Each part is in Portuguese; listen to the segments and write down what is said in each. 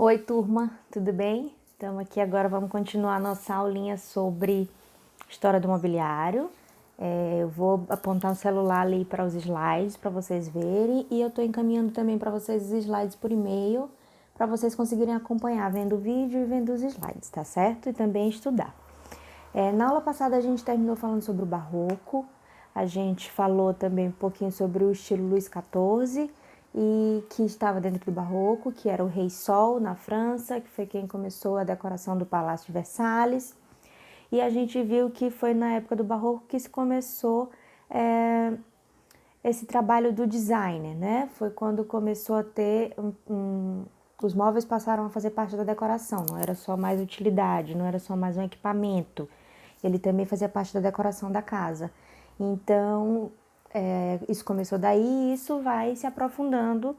Oi, turma, tudo bem? Estamos aqui agora, vamos continuar nossa aulinha sobre história do mobiliário. Eu vou apontar o celular ali para os slides para vocês verem e eu estou encaminhando também para vocês os slides por e-mail para vocês conseguirem acompanhar vendo o vídeo e vendo os slides, tá certo? E também estudar. Na aula passada a gente terminou falando sobre o barroco, a gente falou também um pouquinho sobre o estilo Luís XIV e que estava dentro do barroco, que era o Rei Sol na França, que foi quem começou a decoração do Palácio de Versalhes. E a gente viu que foi na época do barroco que se começou esse trabalho do designer, né? Foi quando começou a ter os móveis passaram a fazer parte da decoração, não era só mais utilidade, não era só mais um equipamento. Ele também fazia parte da decoração da casa. Então, isso começou daí e isso vai se aprofundando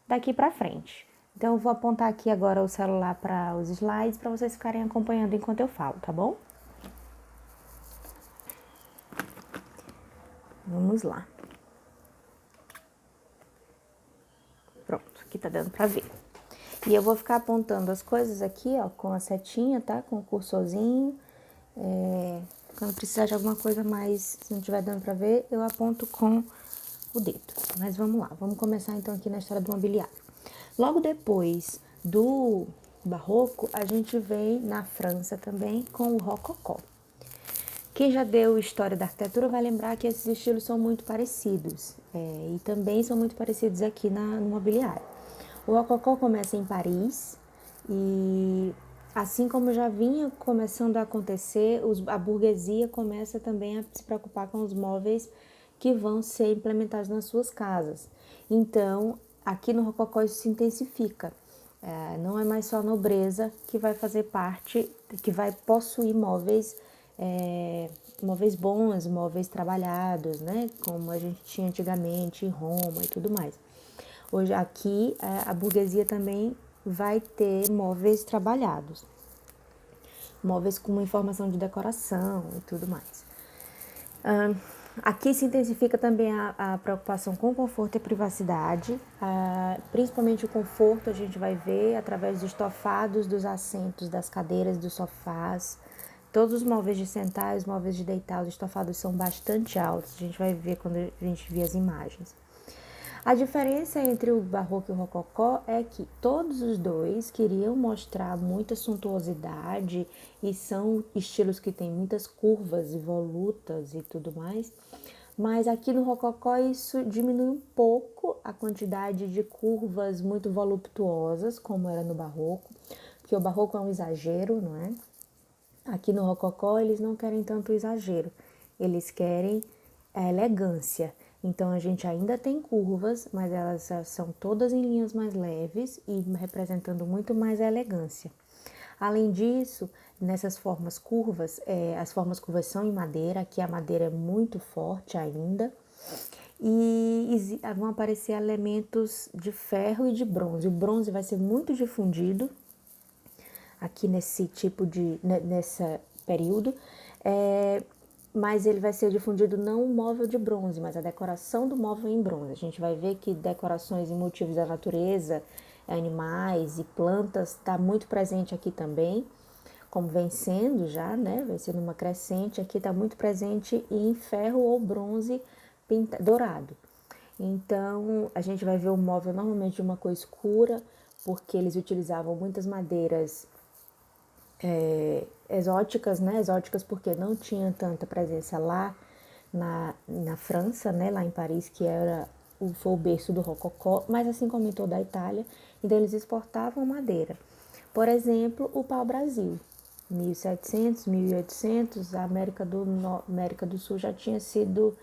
daqui para frente. Então, eu vou apontar aqui agora o celular para os slides para vocês ficarem acompanhando enquanto eu falo, tá bom? Vamos lá. Pronto, aqui tá dando para ver. E eu vou ficar apontando as coisas aqui, ó, com a setinha, tá? Com o cursorzinho. Quando precisar de alguma coisa mais, se não estiver dando para ver, eu aponto com o dedo. Mas vamos lá, vamos começar então aqui na história do mobiliário. Logo depois do barroco, a gente vem na França também com o rococó. Quem já deu história da arquitetura vai lembrar que esses estilos são muito parecidos e também são muito parecidos aqui no mobiliário. O rococó começa em Paris e, assim como já vinha começando a acontecer, a burguesia começa também a se preocupar com os móveis que vão ser implementados nas suas casas. Então, aqui no rococó isso se intensifica. Não é mais só a nobreza que vai fazer parte, que vai possuir móveis bons, móveis trabalhados, né? Como a gente tinha antigamente em Roma e tudo mais. Hoje aqui a burguesia também vai ter móveis trabalhados, móveis com uma informação de decoração e tudo mais. Aqui se intensifica também a preocupação com conforto e privacidade, principalmente o conforto a gente vai ver através dos estofados, dos assentos, das cadeiras, dos sofás. Todos os móveis de sentar, os móveis de deitar, os estofados são bastante altos, a gente vai ver quando a gente vê as imagens. A diferença entre o barroco e o rococó é que todos os dois queriam mostrar muita suntuosidade e são estilos que têm muitas curvas e volutas e tudo mais, mas aqui no rococó isso diminui um pouco a quantidade de curvas muito voluptuosas, como era no barroco, porque o barroco é um exagero, não é? Aqui no rococó eles não querem tanto exagero, eles querem a elegância. Então a gente ainda tem curvas, mas elas são todas em linhas mais leves e representando muito mais a elegância. Além disso, nessas formas curvas, as formas curvas são em madeira, aqui a madeira é muito forte ainda, e vão aparecer elementos de ferro e de bronze. O bronze vai ser muito difundido aqui nesse período, mas ele vai ser difundido não o móvel de bronze, mas a decoração do móvel em bronze. A gente vai ver que decorações e motivos da natureza, animais e plantas está muito presente aqui também, como vem sendo já, né? Vai sendo uma crescente, aqui está muito presente em ferro ou bronze dourado. Então, a gente vai ver o móvel normalmente de uma cor escura, porque eles utilizavam muitas madeiras exóticas, né? Exóticas porque não tinha tanta presença lá na França, né? Lá em Paris, que foi o berço do rococó, mas assim como em toda a Itália, então eles exportavam madeira. Por exemplo, o pau-brasil, 1700, 1800, a América do Sul já tinha sido,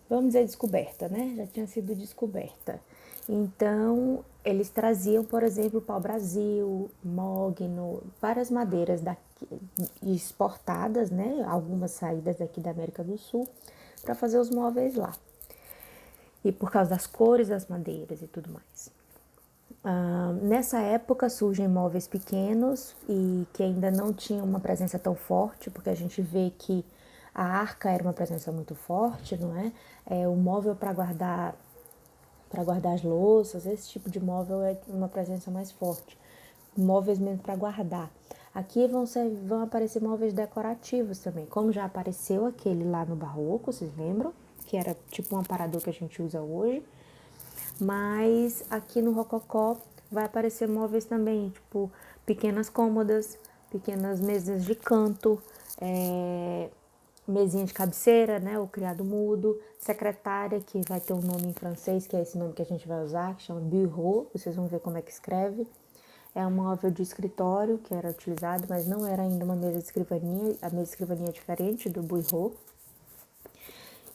vamos dizer, descoberta, né? Já tinha sido descoberta. Então, eles traziam, por exemplo, pau-brasil, mogno, várias madeiras exportadas, né? Algumas saídas daqui da América do Sul, para fazer os móveis lá. E por causa das cores das madeiras e tudo mais. Nessa época surgem móveis pequenos e que ainda não tinham uma presença tão forte, porque a gente vê que a arca era uma presença muito forte, não é? O móvel para guardar para guardar as louças, esse tipo de móvel é uma presença mais forte. Móveis mesmo para guardar. Aqui vão aparecer móveis decorativos também, como já apareceu aquele lá no Barroco, vocês lembram? Que era tipo um aparador que a gente usa hoje. Mas aqui no Rococó vai aparecer móveis também, tipo pequenas cômodas, pequenas mesas de canto, mesinha de cabeceira, né, o criado mudo, secretária, que vai ter um nome em francês, que é esse nome que a gente vai usar, que chama bureau, vocês vão ver como é que escreve. É um móvel de escritório que era utilizado, mas não era ainda uma mesa de escrivaninha, a mesa de escrivaninha é diferente do bureau.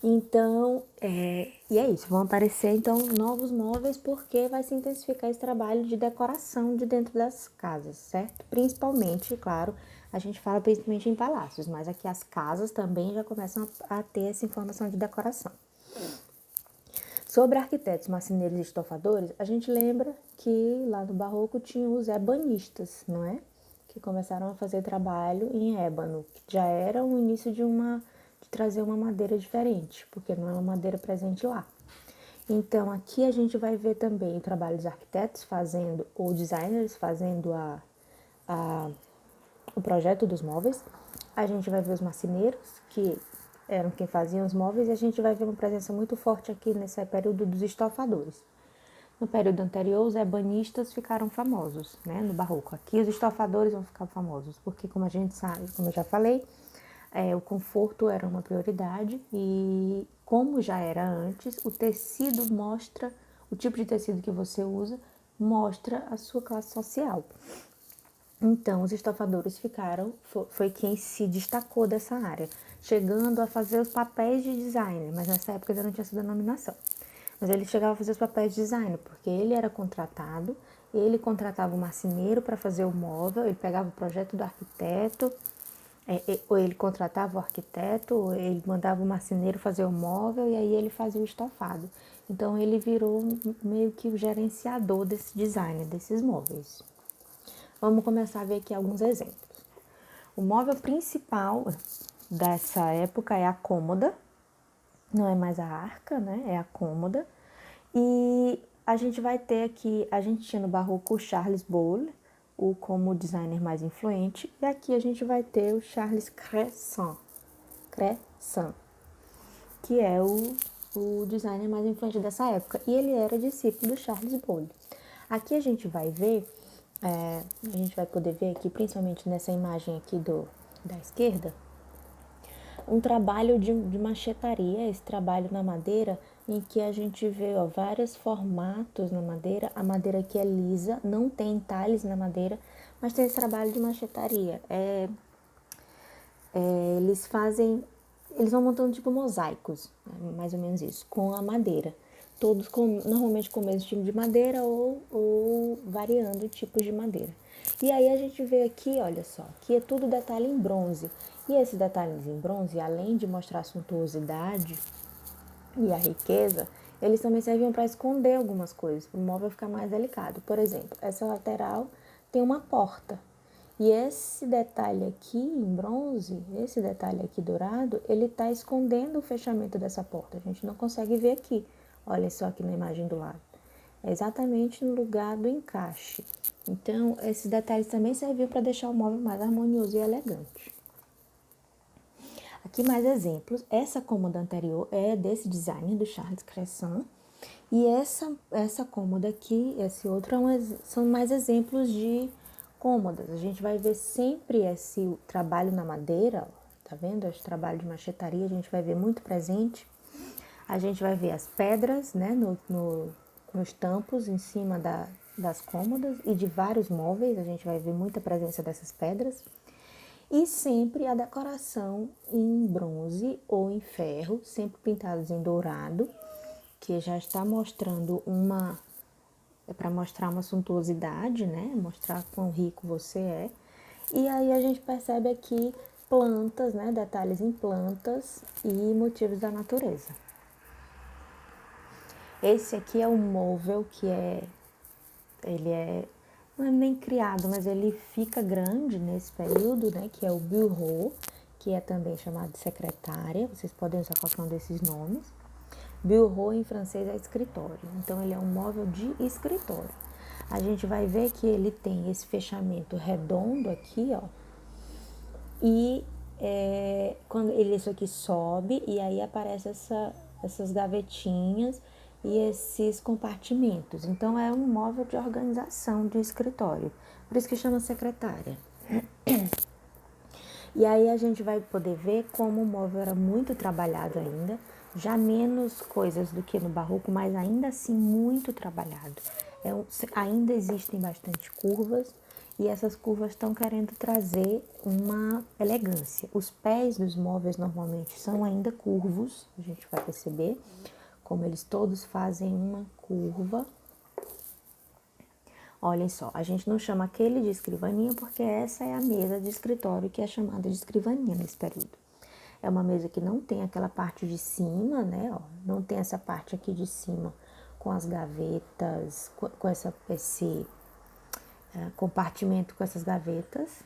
Então, e é isso, vão aparecer então novos móveis porque vai se intensificar esse trabalho de decoração de dentro das casas, certo? Principalmente, claro, a gente fala principalmente em palácios, mas aqui as casas também já começam a ter essa informação de decoração. Sobre arquitetos, marceneiros e estofadores, a gente lembra que lá no Barroco tinha os ebanistas, não é? Que começaram a fazer trabalho em ébano, que já era o início de trazer uma madeira diferente, porque não é uma madeira presente lá. Então, aqui a gente vai ver também o trabalho dos arquitetos fazendo, ou designers fazendo o projeto dos móveis. A gente vai ver os marceneiros, que eram quem faziam os móveis, e a gente vai ver uma presença muito forte aqui nesse período dos estofadores. No período anterior, os ebanistas ficaram famosos, né, no Barroco. Aqui os estofadores vão ficar famosos, porque como a gente sabe, como eu já falei, o conforto era uma prioridade e como já era antes, o tecido mostra, o tipo de tecido que você usa, mostra a sua classe social. Então, os estofadores foi quem se destacou dessa área, chegando a fazer os papéis de designer, mas nessa época ainda não tinha essa denominação. Mas ele chegava a fazer os papéis de designer, porque ele era contratado, ele contratava o marceneiro para fazer o móvel, ele pegava o projeto do arquiteto, ou ele contratava o arquiteto, ou ele mandava o marceneiro fazer o móvel e aí ele fazia o estofado. Então ele virou meio que o gerenciador desse design, desses móveis. Vamos começar a ver aqui alguns exemplos. O móvel principal dessa época é a cômoda, não é mais a arca, né? É a cômoda. E a gente vai ter aqui, a gente tinha no Barroco o Charles Boulle, como designer mais influente, e aqui a gente vai ter o Charles Cresson, que é o designer mais influente dessa época, e ele era discípulo do Charles Boulle. Aqui a gente vai ver, a gente vai poder ver aqui, principalmente nessa imagem aqui da esquerda, um trabalho de machetaria, esse trabalho na madeira, em que a gente vê vários formatos na madeira. A madeira aqui é lisa, não tem entalhes na madeira, mas tem esse trabalho de machetaria. Eles vão montando tipo mosaicos, mais ou menos isso, com a madeira. Todos normalmente com o mesmo tipo de madeira ou variando tipos de madeira. E aí a gente vê aqui, olha só, que é tudo detalhe em bronze. E esses detalhes em bronze, além de mostrar a suntuosidade e a riqueza, eles também serviam para esconder algumas coisas, para o móvel ficar mais delicado. Por exemplo, essa lateral tem uma porta. E esse detalhe aqui em bronze, esse detalhe aqui dourado, ele está escondendo o fechamento dessa porta. A gente não consegue ver aqui. Olha só aqui na imagem do lado. É exatamente no lugar do encaixe. Então, esses detalhes também serviam para deixar o móvel mais harmonioso e elegante. Aqui mais exemplos. Essa cômoda anterior é desse design do Charles Cresson. E essa cômoda aqui, esse outro, são mais exemplos de cômodas. A gente vai ver sempre esse trabalho na madeira, tá vendo? Esse trabalho de machetaria a gente vai ver muito presente. A gente vai ver as pedras, né, nos tampos em cima das cômodas e de vários móveis, a gente vai ver muita presença dessas pedras. E sempre a decoração em bronze ou em ferro, sempre pintados em dourado, que já está mostrando para mostrar uma suntuosidade, né? Mostrar quão rico você é. E aí a gente percebe aqui plantas, né? Detalhes em plantas e motivos da natureza. Esse aqui é um móvel que não é nem criado, mas ele fica grande nesse período, né? Que é o bureau, que é também chamado de secretária. Vocês podem usar qualquer um desses nomes. Bureau em francês é escritório, então ele é um móvel de escritório. A gente vai ver que ele tem esse fechamento redondo aqui, ó, e quando isso aqui sobe e aí aparece essas gavetinhas e esses compartimentos. Então é um móvel de organização de escritório, por isso que chama secretária. E aí a gente vai poder ver como o móvel era muito trabalhado ainda, já menos coisas do que no barroco, mas ainda assim muito trabalhado. Ainda existem bastante curvas e essas curvas estão querendo trazer uma elegância. Os pés dos móveis normalmente são ainda curvos, a gente vai perceber como eles todos fazem uma curva. Olhem só, a gente não chama aquele de escrivaninha porque essa é a mesa de escritório que é chamada de escrivaninha nesse período. É uma mesa que não tem aquela parte de cima, né? Ó, não tem essa parte aqui de cima com as gavetas, com esse compartimento com essas gavetas.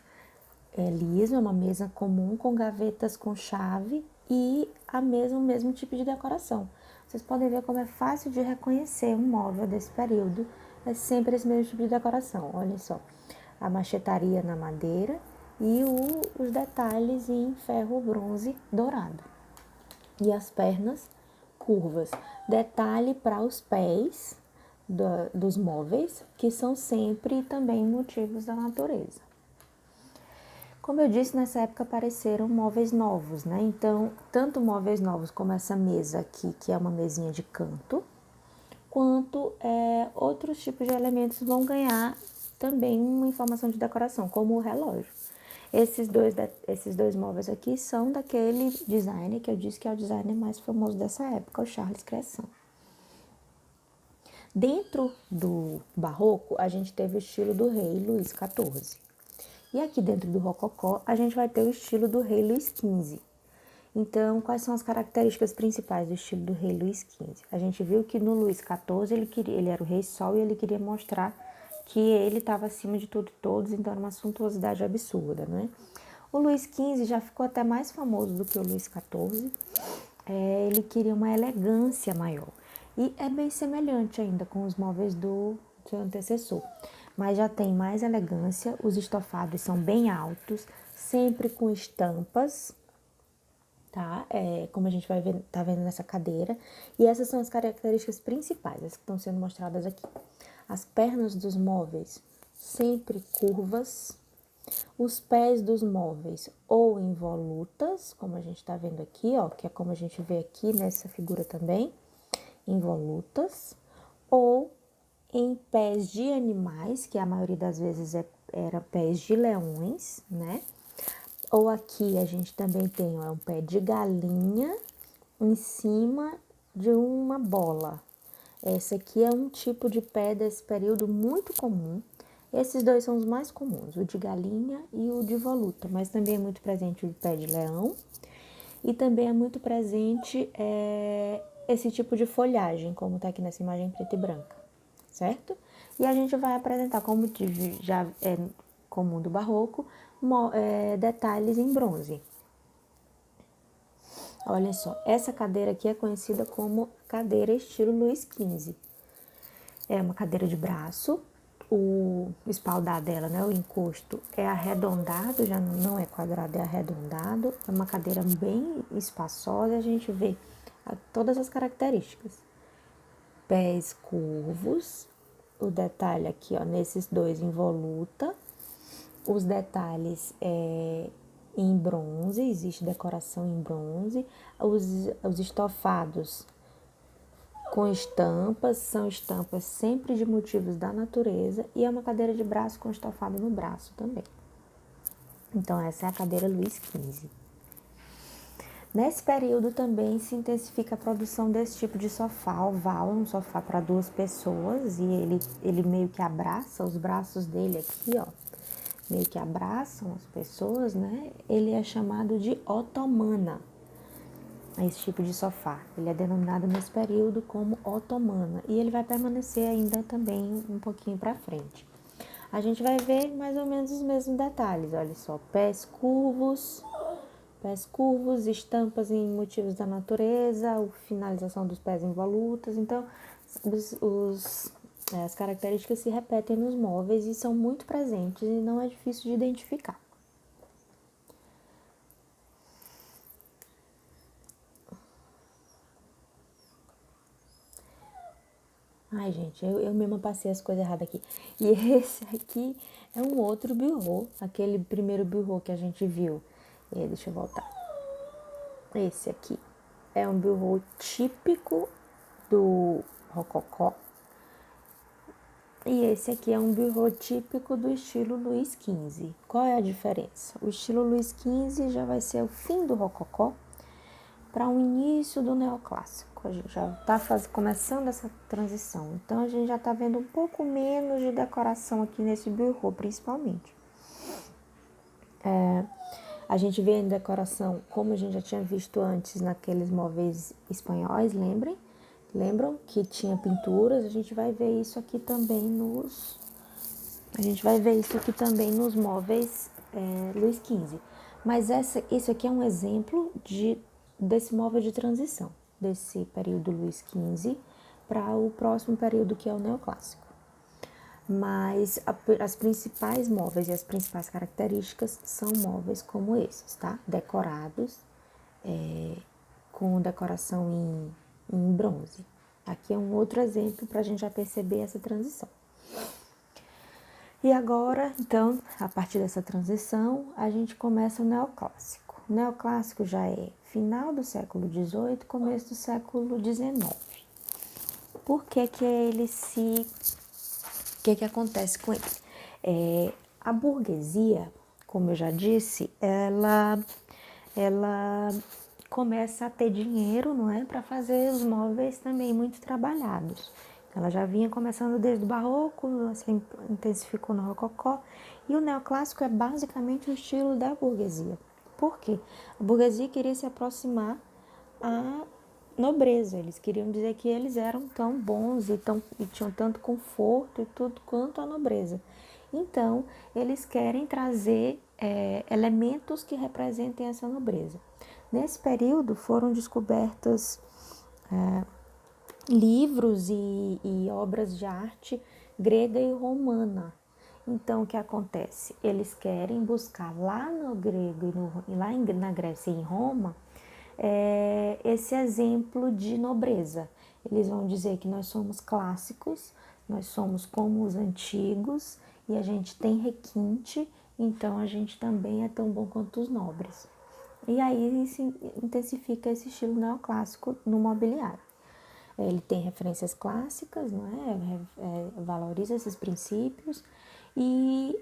É liso, é uma mesa comum com gavetas com chave e o mesmo tipo de decoração. Vocês podem ver como é fácil de reconhecer um móvel desse período. É sempre esse mesmo tipo de decoração. Olhem só, a machetaria na madeira e os detalhes em ferro bronze dourado. E as pernas curvas. Detalhe para os pés dos móveis, que são sempre também motivos da natureza. Como eu disse, nessa época apareceram móveis novos, né? Então, tanto móveis novos como essa mesa aqui, que é uma mesinha de canto, quanto outros tipos de elementos vão ganhar também uma informação de decoração, como o relógio. Esses dois móveis aqui são daquele designer que eu disse que é o designer mais famoso dessa época, o Charles Cresson. Dentro do barroco, a gente teve o estilo do rei Luís XIV. E aqui dentro do rococó, a gente vai ter o estilo do rei Luís XV. Então, quais são as características principais do estilo do rei Luís XV? A gente viu que no Luís XIV ele era o rei sol e ele queria mostrar que ele estava acima de tudo e todos, então era uma suntuosidade absurda, né? O Luís XV já ficou até mais famoso do que o Luís XIV. Ele queria uma elegância maior. E é bem semelhante ainda com os móveis do seu antecessor, mas já tem mais elegância, os estofados são bem altos, sempre com estampas, tá? Como a gente vai ver, tá vendo nessa cadeira. E essas são as características principais, as que estão sendo mostradas aqui. As pernas dos móveis sempre curvas, os pés dos móveis ou em volutas, como a gente está vendo aqui, ó, que é como a gente vê aqui nessa figura também, em volutas, ou em pés de animais, que a maioria das vezes era pés de leões, né? Ou aqui a gente também tem um pé de galinha em cima de uma bola. Esse aqui é um tipo de pé desse período muito comum. Esses dois são os mais comuns, o de galinha e o de voluta, mas também é muito presente o pé de leão e também é muito presente esse tipo de folhagem, como está aqui nessa imagem preta e branca, certo? E a gente vai apresentar, como já é comum do barroco, detalhes em bronze. Olha só, essa cadeira aqui é conhecida como cadeira estilo Luís XV. É uma cadeira de braço, o espaldar dela, né, o encosto é arredondado, já não é quadrado, é arredondado. É uma cadeira bem espaçosa, a gente vê todas as características. Pés curvos, o detalhe aqui, ó, nesses dois em voluta, os detalhes em bronze, existe decoração em bronze, os estofados com estampas, são estampas sempre de motivos da natureza e é uma cadeira de braço com estofado no braço também. Então essa é a cadeira Luís XV. Nesse período também se intensifica a produção desse tipo de sofá oval, um sofá para duas pessoas e ele meio que abraça os braços dele aqui, ó, meio que abraçam as pessoas, né? Ele é chamado de otomana. Esse tipo de sofá, ele é denominado nesse período como otomana e ele vai permanecer ainda também um pouquinho para frente. A gente vai ver mais ou menos os mesmos detalhes, olha só, pés curvos, pés curvos, estampas em motivos da natureza, finalização dos pés em volutas. Então, as características se repetem nos móveis e são muito presentes e não é difícil de identificar. Ai, gente, eu mesma passei as coisas erradas aqui. E esse aqui é um outro bureau, aquele primeiro bureau que a gente viu. Deixa eu voltar. Esse aqui é um bureau típico do rococó. E esse aqui é um bureau típico do estilo Luís XV. Qual é a diferença? O estilo Luís XV já vai ser o fim do rococó para o início do neoclássico. A gente já está começando essa transição. Então, a gente já está vendo um pouco menos de decoração aqui nesse bureau, principalmente. A gente vê em decoração, como a gente já tinha visto antes naqueles móveis espanhóis, lembram que tinha pinturas? A gente vai ver isso aqui também nos móveis Luís XV. Mas isso aqui é um exemplo desse móvel de transição, desse período Luís XV para o próximo período, que é o neoclássico. Mas as principais móveis e as principais características são móveis como esses, tá? Decorados, com decoração em bronze. Aqui é um outro exemplo para a gente já perceber essa transição. E agora, então, a partir dessa transição, a gente começa o neoclássico. O neoclássico já é final do século XVIII, começo do século XIX. Por que que acontece com ele? A burguesia, como eu já disse, ela começa a ter dinheiro, não é, para fazer os móveis também muito trabalhados. Ela já vinha começando desde o barroco, se intensificou no rococó, e o neoclássico é basicamente o estilo da burguesia. Por quê? A burguesia queria se aproximar à nobreza, eles queriam dizer que eles eram tão bons e tinham tanto conforto e tudo quanto a nobreza. Então, eles querem trazer elementos que representem essa nobreza. Nesse período foram descobertas livros e obras de arte grega e romana. Então, o que acontece? Eles querem buscar lá no grego e lá na Grécia e em Roma esse exemplo de nobreza. Eles vão dizer que nós somos clássicos, nós somos como os antigos e a gente tem requinte, então a gente também é tão bom quanto os nobres. E aí se intensifica esse estilo neoclássico no mobiliário. Ele tem referências clássicas, não é? Valoriza esses princípios e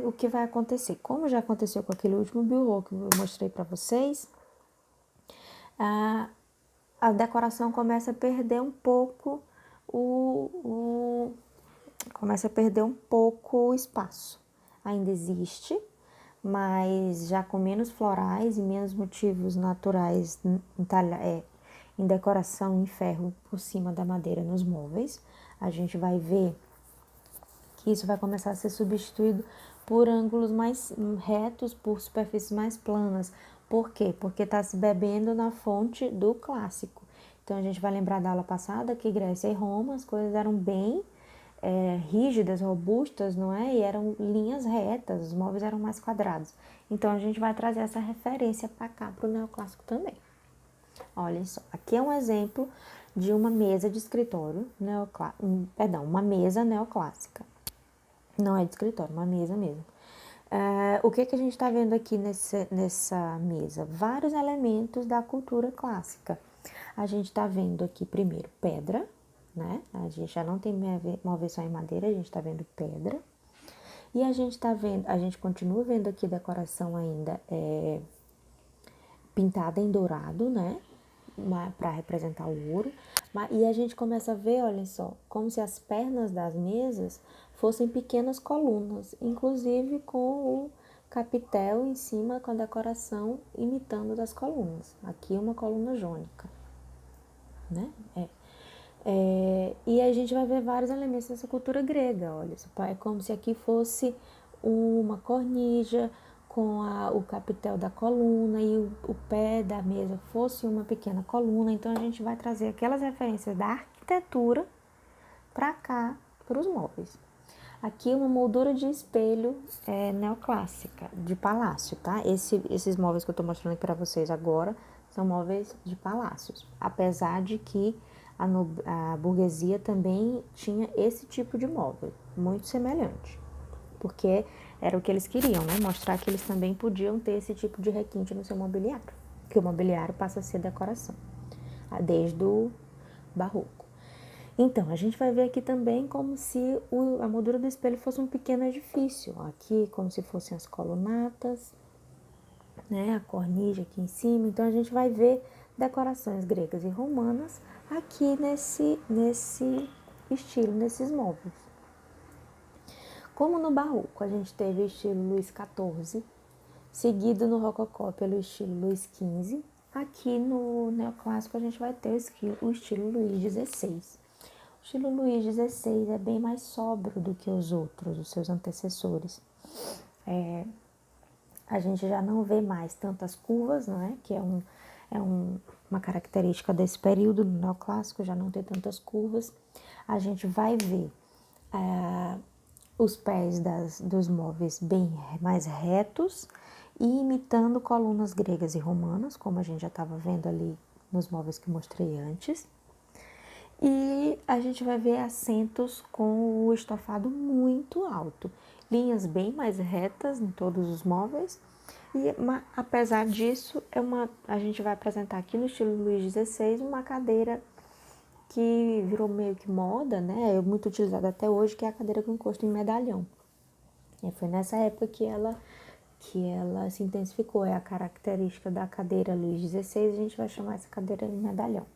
o que vai acontecer. Como já aconteceu com aquele último bureau que eu mostrei para vocês, a decoração começa a perder um pouco o espaço. Ainda existe, mas já com menos florais e menos motivos naturais em decoração em ferro por cima da madeira nos móveis. A gente vai ver que isso vai começar a ser substituído por ângulos mais retos, por superfícies mais planas. Por quê? Porque está se bebendo na fonte do clássico. Então, a gente vai lembrar da aula passada que Grécia e Roma, as coisas eram bem rígidas, robustas, não é? E eram linhas retas, os móveis eram mais quadrados. Então, a gente vai trazer essa referência para cá, para o neoclássico também. Olha só, aqui é um exemplo de uma mesa de escritório uma mesa neoclássica. Não é de escritório, uma mesa mesmo. O que a gente está vendo aqui nessa mesa? Vários elementos da cultura clássica. A gente está vendo aqui primeiro pedra, né? A gente já não tem móveis só em madeira, a gente está vendo pedra. E a gente continua vendo aqui decoração ainda pintada em dourado, né? Para representar o ouro. E a gente começa a ver, olha só, como se as pernas das mesas fossem pequenas colunas, inclusive com o capitel em cima com a decoração imitando das colunas. Aqui uma coluna jônica, né? E a gente vai ver vários elementos dessa cultura grega, olha, é como se aqui fosse uma cornija com o capitel da coluna e o pé da mesa fosse uma pequena coluna. Então, a gente vai trazer aquelas referências da arquitetura para cá, para os móveis. Aqui uma moldura de espelho neoclássica, de palácio, tá? Esses móveis que eu tô mostrando aqui para vocês agora são móveis de palácios. Apesar de que a burguesia também tinha esse tipo de móvel, muito semelhante. Porque era o que eles queriam, né? Mostrar que eles também podiam ter esse tipo de requinte no seu mobiliário. Que o mobiliário passa a ser decoração, desde o barroco. Então, a gente vai ver aqui também como se a moldura do espelho fosse um pequeno edifício. Aqui, como se fossem as colunatas, né? A cornija aqui em cima. Então, a gente vai ver decorações gregas e romanas aqui nesse estilo, nesses móveis. Como no barroco a gente teve o estilo Luís XIV, seguido no rococó pelo estilo Luís XV, aqui no neoclássico a gente vai ter o estilo Luís XVI. O estilo Luís XVI é bem mais sóbrio do que os seus antecessores. A gente já não vê mais tantas curvas, né? Que uma característica desse período no neoclássico, já não ter tantas curvas. A gente vai ver os pés dos móveis bem mais retos e imitando colunas gregas e romanas, como a gente já estava vendo ali nos móveis que mostrei antes. E a gente vai ver assentos com o estofado muito alto, linhas bem mais retas em todos os móveis. E apesar disso, a gente vai apresentar aqui no estilo Luís XVI uma cadeira que virou meio que moda, né? É muito utilizada até hoje, que é a cadeira com encosto em medalhão. E foi nessa época que ela se intensificou. É a característica da cadeira Luís XVI, a gente vai chamar essa cadeira de medalhão.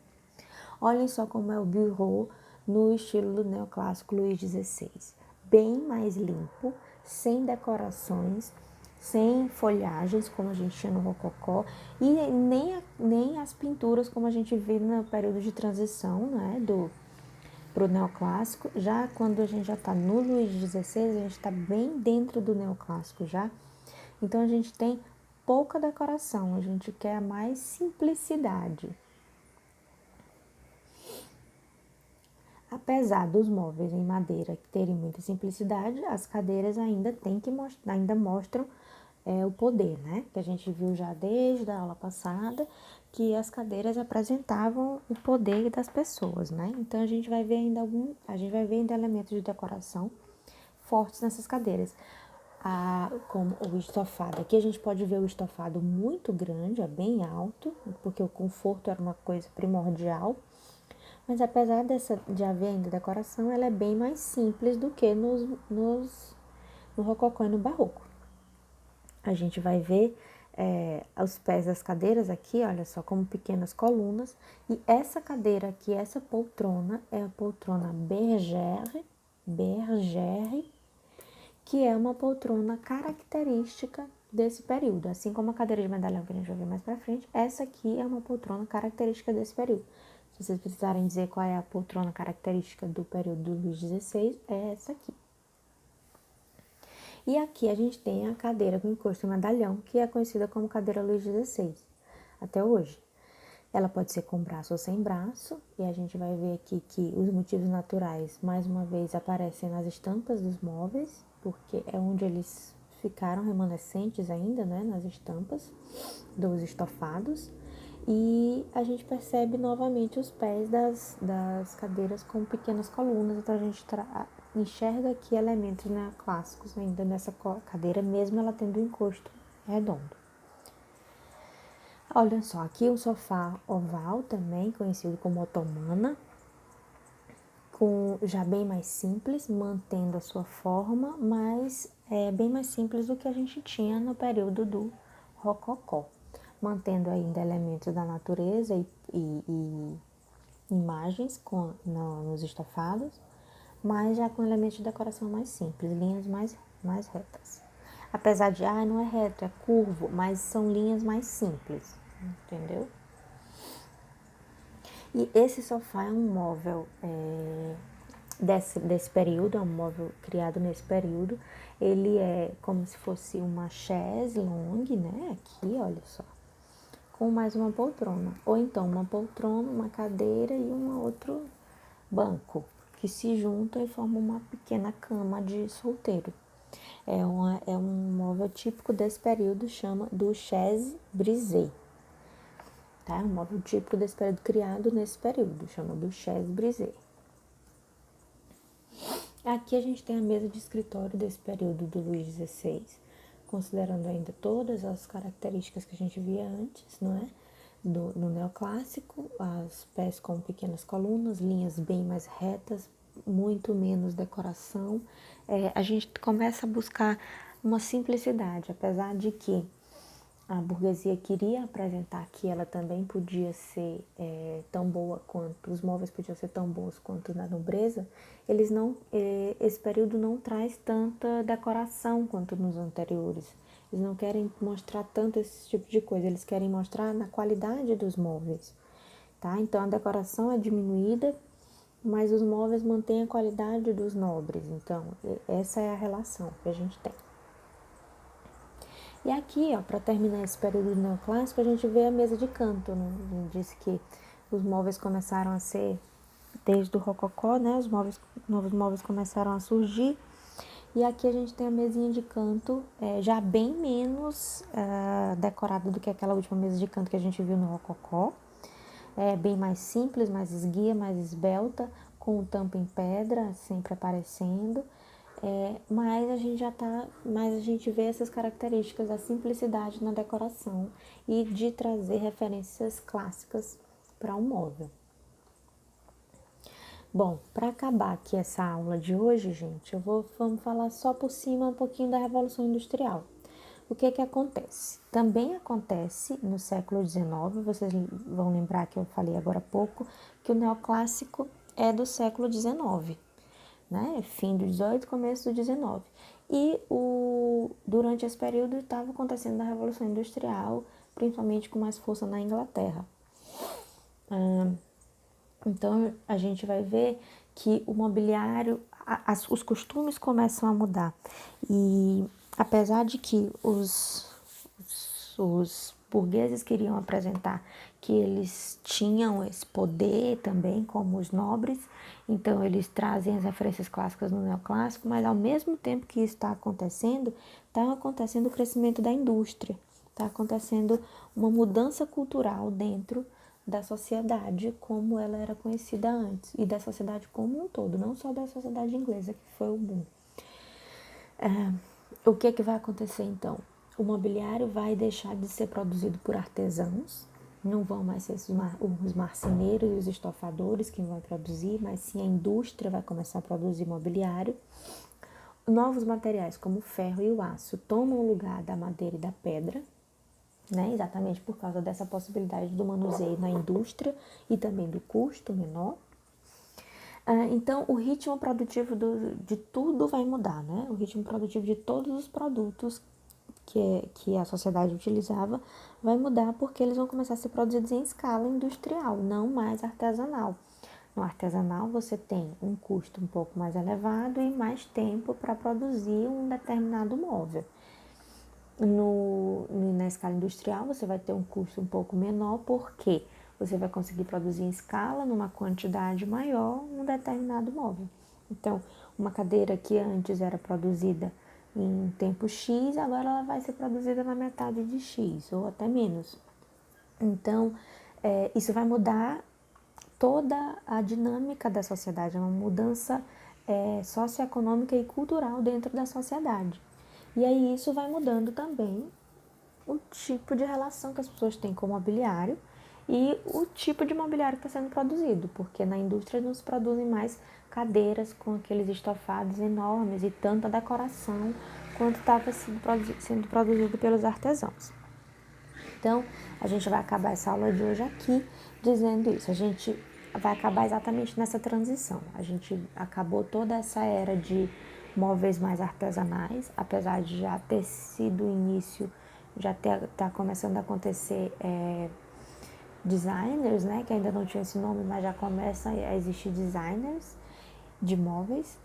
Olhem só como é o bureau no estilo do neoclássico Luís XVI. Bem mais limpo, sem decorações, sem folhagens, como a gente tinha no rococó, e nem as pinturas como a gente vê no período de transição, né, para o neoclássico. Já quando a gente já está no Luís XVI, a gente está bem dentro do neoclássico já. Então, a gente tem pouca decoração, a gente quer mais simplicidade. Apesar dos móveis em madeira terem muita simplicidade, as cadeiras ainda mostram o poder, né? Que a gente viu já desde a aula passada, que as cadeiras apresentavam o poder das pessoas, né? Então, a gente vai ver ainda elementos de decoração fortes nessas cadeiras. Como o estofado. Aqui a gente pode ver o estofado muito grande, bem alto, porque o conforto era uma coisa primordial. Mas apesar de haver ainda decoração, ela é bem mais simples do que no rococó e no barroco. A gente vai ver os pés das cadeiras aqui, olha só, como pequenas colunas. E essa cadeira aqui, essa poltrona, é a poltrona Bergère, que é uma poltrona característica desse período. Assim como a cadeira de medalhão que a gente vai ver mais pra frente, essa aqui é uma poltrona característica desse período. Se vocês precisarem dizer qual é a poltrona característica do período do Luís XVI, é essa aqui. E aqui a gente tem a cadeira com encosto em medalhão, que é conhecida como cadeira Luís XVI, até hoje. Ela pode ser com braço ou sem braço, e a gente vai ver aqui que os motivos naturais, mais uma vez, aparecem nas estampas dos móveis, porque é onde eles ficaram remanescentes ainda, né, nas estampas dos estofados. E a gente percebe novamente os pés das cadeiras com pequenas colunas, então a gente enxerga aqui elementos neoclássicos ainda nessa cadeira, mesmo ela tendo um encosto redondo. Olha só, aqui um sofá oval também, conhecido como otomana, já bem mais simples, mantendo a sua forma, mas é bem mais simples do que a gente tinha no período do rococó, mantendo ainda elementos da natureza e imagens nos estofados, mas já com elementos de decoração mais simples, linhas mais retas. Apesar de, não é reto, é curvo, mas são linhas mais simples, entendeu? E esse sofá é um móvel desse período, é um móvel criado nesse período. Ele é como se fosse uma chaise longue, né? Aqui, olha só, com mais uma poltrona, ou então uma poltrona, uma cadeira e um outro banco, que se juntam e formam uma pequena cama de solteiro. É um móvel típico desse período, chama do chaise brisée, tá? Um móvel típico desse período, criado nesse período, chama do chaise brisée. Aqui a gente tem a mesa de escritório desse período do Luís XVI, considerando ainda todas as características que a gente via antes, não é? No neoclássico, as pés com pequenas colunas, linhas bem mais retas, muito menos decoração. A gente começa a buscar uma simplicidade, apesar de que a burguesia queria apresentar que ela também podia ser tão boa quanto, os móveis podiam ser tão bons quanto na nobreza. Eles não, esse período não traz tanta decoração quanto nos anteriores. Eles não querem mostrar tanto esse tipo de coisa, eles querem mostrar na qualidade dos móveis, tá? Então a decoração é diminuída, mas os móveis mantêm a qualidade dos nobres. Então essa é a relação que a gente tem. E aqui, ó, para terminar esse período neoclássico, a gente vê a mesa de canto, né? A gente disse que os móveis começaram a ser, desde o rococó, né? Os novos móveis começaram a surgir. E aqui a gente tem a mesinha de canto, já bem menos decorada do que aquela última mesa de canto que a gente viu no rococó. Bem mais simples, mais esguia, mais esbelta, com tampa em pedra, sempre aparecendo. Mas a gente vê essas características da simplicidade na decoração e de trazer referências clássicas para um móvel. Bom, para acabar aqui essa aula de hoje, gente, vamos falar só por cima um pouquinho da Revolução Industrial. O que acontece? Também acontece no século XIX, vocês vão lembrar que eu falei agora há pouco, que o neoclássico é do século XIX. Né? Fim do 18, começo do 19. E durante esse período estava acontecendo a Revolução Industrial, principalmente com mais força na Inglaterra. Então a gente vai ver que o mobiliário, os costumes começam a mudar. E apesar de que os burgueses queriam apresentar que eles tinham esse poder também, como os nobres, então eles trazem as referências clássicas no neoclássico, mas ao mesmo tempo que isso está acontecendo o crescimento da indústria, está acontecendo uma mudança cultural dentro da sociedade como ela era conhecida antes, e da sociedade como um todo, não só da sociedade inglesa, que foi o boom. O que vai acontecer então? O mobiliário vai deixar de ser produzido por artesãos, não vão mais ser os marceneiros e os estofadores que vão produzir, mas sim a indústria vai começar a produzir mobiliário. Novos materiais como o ferro e o aço tomam o lugar da madeira e da pedra, né? Exatamente por causa dessa possibilidade do manuseio na indústria e também do custo menor. Então, o ritmo produtivo de tudo vai mudar, né? O ritmo produtivo de todos os produtos que a sociedade utilizava vai mudar porque eles vão começar a ser produzidos em escala industrial, não mais artesanal. No artesanal, você tem um custo um pouco mais elevado e mais tempo para produzir um determinado móvel. Na escala industrial, você vai ter um custo um pouco menor, porque você vai conseguir produzir em escala, numa quantidade maior, um determinado móvel. Então, uma cadeira que antes era produzida em tempo X, agora ela vai ser produzida na metade de X, ou até menos. Então, isso vai mudar toda a dinâmica da sociedade, é uma mudança socioeconômica e cultural dentro da sociedade. E aí isso vai mudando também o tipo de relação que as pessoas têm com o mobiliário e o tipo de mobiliário que está sendo produzido, porque na indústria não se produzem mais cadeiras com aqueles estofados enormes e tanta decoração quanto estava sendo produzido pelos artesãos. Então, a gente vai acabar essa aula de hoje aqui dizendo isso. A gente vai acabar exatamente nessa transição. A gente acabou toda essa era de móveis mais artesanais, apesar de já ter sido o início, já tá começando a acontecer designers, né, que ainda não tinha esse nome, mas já começa a existir designers. de móveis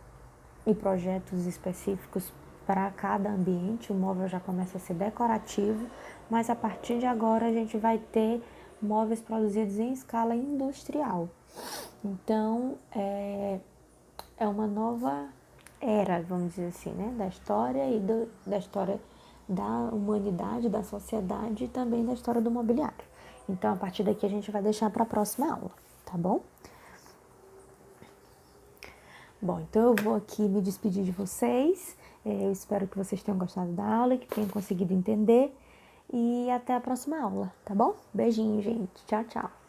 e projetos específicos para cada ambiente. O móvel já começa a ser decorativo, mas a partir de agora a gente vai ter móveis produzidos em escala industrial. Então, é uma nova era, vamos dizer assim, né, da história da história da humanidade, da sociedade e também da história do mobiliário. Então, a partir daqui a gente vai deixar para a próxima aula, tá bom? Bom, então eu vou aqui me despedir de vocês. Eu espero que vocês tenham gostado da aula, que tenham conseguido entender. E até a próxima aula, tá bom? Beijinho, gente. Tchau, tchau.